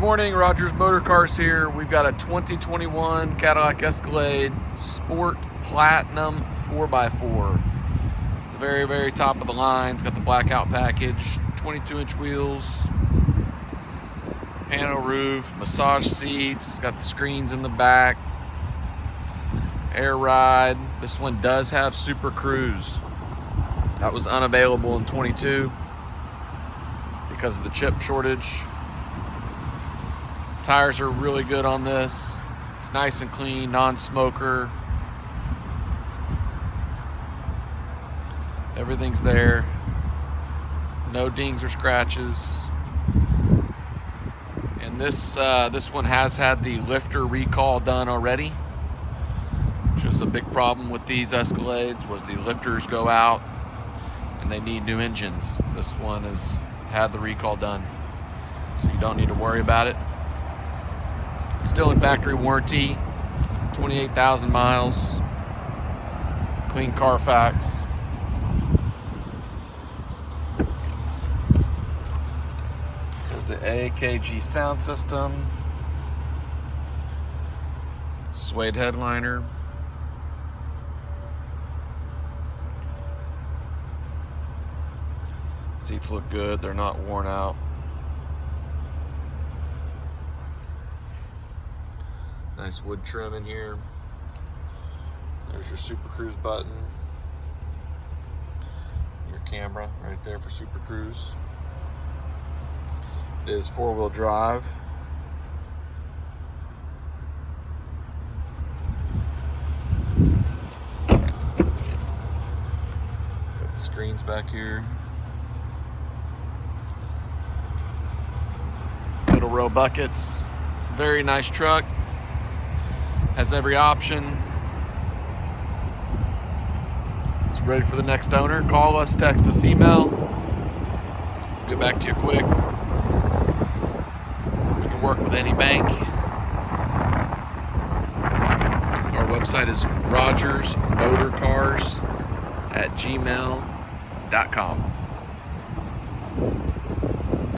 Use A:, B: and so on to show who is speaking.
A: Good morning, Rogers Motor Cars here. We've got a 2021 Cadillac Escalade Sport Platinum 4x4. The very, very top of the line. It's got the blackout package, 22-inch wheels, panel roof, massage seats. It's got the screens in the back, air ride. This one does have Super Cruise. That was unavailable in 22 because of the chip shortage. Tires are really good on this. It's nice and clean, non-smoker. Everything's there. No dings or scratches. And this one has had the lifter recall done already, which was a big problem with these Escalades, was the lifters go out and they need new engines. This one has had the recall done, so you don't need to worry about it. Still in factory warranty, 28,000 miles, clean Carfax. There's the AKG sound system, suede headliner. Seats look good, they're not worn out. Nice wood trim in here. There's your Super Cruise button. Your camera right there for Super Cruise. It is 4-wheel drive. Got the screens back here. Middle row buckets. It's a very nice truck. Has every option. It's ready for the next owner. Call us, text us, email. We'll get back to you quick. We can work with any bank. Our website is rogersmotorcars@gmail.com.